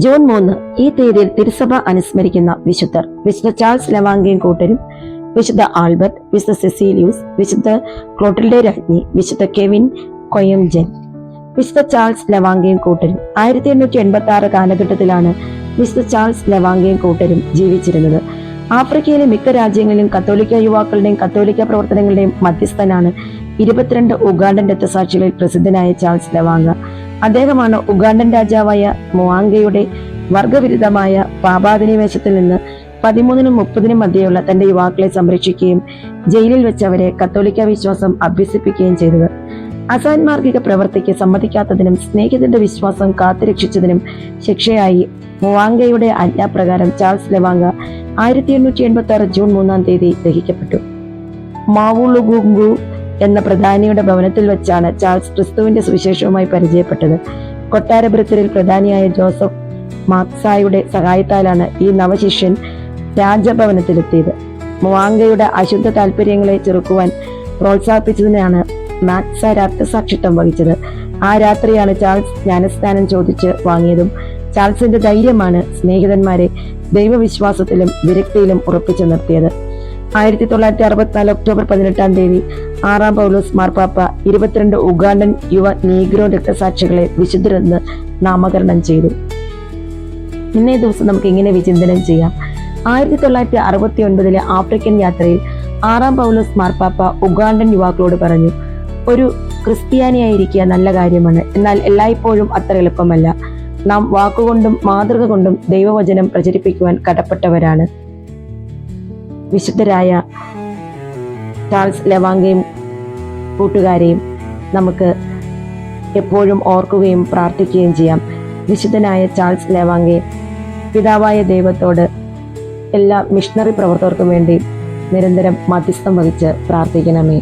June 3 ഈ തീയതിയിൽ തിരുസഭ അനുസ്മരിക്കുന്ന വിശുദ്ധർ: വിശുദ്ധ ചാൾസ് ലവാങ്കയും കൂട്ടരും, വിശുദ്ധ ആൽബർട്ട്, വിശുദ്ധ സെസീലിയൂസ്, വിശുദ്ധ ക്ലോട്ടിൽഡെ രാജ്ഞി, വിശുദ്ധ കെവിൻ കൊയംജൻ. വിശുദ്ധ ചാൾസ് ലവാങ്കയും കൂട്ടരും 1886 കാലഘട്ടത്തിലാണ് വിശുദ്ധ ചാൾസ് ലവാങ്കയും കൂട്ടരും ജീവിച്ചിരുന്നത്. ആഫ്രിക്കയിലെ മിക്ക രാജ്യങ്ങളിലും കത്തോലിക്ക യുവാക്കളുടെയും കത്തോലിക്ക പ്രവർത്തനങ്ങളുടെയും മധ്യസ്ഥനാണ് 22 ഉഗാണ്ടൻ രക്തസാക്ഷികളിൽ പ്രസിദ്ധനായ ചാൾസ് ലവാങ്ക. അദ്ദേഹമാണ് ഉഗാണ്ടൻ രാജാവായ മുവാങ്കയുടെ വർഗവിരുദ്ധമായ പാപാധിനിവേശത്തിൽ നിന്ന് 13നും 30നും മധ്യയുള്ള തന്റെ യുവാക്കളെ സംരക്ഷിക്കുകയും ജയിലിൽ വെച്ച് അവരെ കത്തോലിക്ക വിശ്വാസം അഭ്യസിപ്പിക്കുകയും ചെയ്തത്. അസാൻമാർഗിക പ്രവൃത്തിക്ക് സമ്മതിക്കാത്തതിനും സ്നേഹിതന്റെ വിശ്വാസം കാത്തുരക്ഷിച്ചതിനും ശിക്ഷയായി മുവാങ്കയുടെ ആജ്ഞാപ്രകാരം ചാൾസ് ലവാങ്ക 1886 ജൂൺ 3 തീയതി ദഹിക്കപ്പെട്ടു. മാവുളുഗുങ്കു എന്ന പ്രധാനിയുടെ ഭവനത്തിൽ വെച്ചാണ് ചാൾസ് ക്രിസ്തുവിന്റെ സുവിശേഷവുമായി പരിചയപ്പെട്ടത്. കൊട്ടാരപുരത്തിൽ പ്രധാനിയായ ജോസഫ് മാക്സായുടെ സഹായത്താലാണ് ഈ നവശിഷ്യൻ രാജഭവനത്തിലെത്തിയത്. മുവാങ്കയുടെ അശുദ്ധ താല്പര്യങ്ങളെ ചെറുക്കുവാൻ പ്രോത്സാഹിപ്പിച്ചതിനാണ് മാക്സ രക്തസാക്ഷിത്വം വഹിച്ചത്. ആ രാത്രിയാണ് ചാൾസ് ജ്ഞാനസ്നാനം ചോദിച്ച് വാങ്ങിയതും. ചാൾസിന്റെ ധൈര്യമാണ് സ്നേഹിതന്മാരെ ദൈവവിശ്വാസത്തിലും വിരക്തിയിലും ഉറപ്പിച്ചു നിർത്തിയത്. 1964 ഒക്ടോബർ 18 തീയതി 6 പൗലോസ് മാർപ്പാപ്പ 22 ഉഗാണ്ടൻ യുവ നീഗ്രോ രക്തസാക്ഷികളെ വിശുദ്ധരെന്ന് നാമകരണം ചെയ്തു. ഇന്നേ ദിവസം നമുക്ക് ഇങ്ങനെ വിചിന്തനം ചെയ്യാം. 1969 ആഫ്രിക്കൻ യാത്രയിൽ 6 പൗലോസ് മാർപ്പാപ്പ ഉഗാണ്ടൻ യുവാക്കളോട് പറഞ്ഞു: ഒരു ക്രിസ്ത്യാനിയായിരിക്കുക നല്ല കാര്യമാണ്, എന്നാൽ എല്ലായ്പ്പോഴും അത്ര എളുപ്പമല്ല. നാം വാക്കുകൊണ്ടും മാതൃക കൊണ്ടും ദൈവവചനം പ്രചരിപ്പിക്കുവാൻ കടപ്പെട്ടവരാണ്. വിശുദ്ധരായ ചാൾസ് ലവാങ്കയും കൂട്ടുകാരെയും നമുക്ക് എപ്പോഴും ഓർക്കുകയും പ്രാർത്ഥിക്കുകയും ചെയ്യാം. വിശുദ്ധനായ ചാൾസ് ലവാങ്കയെ പിതാവായ ദൈവത്തോട് എല്ലാ മിഷണറി പ്രവർത്തകർക്കും വേണ്ടി നിരന്തരം മധ്യസ്ഥം വഹിച്ച് പ്രാർത്ഥിക്കണമേ.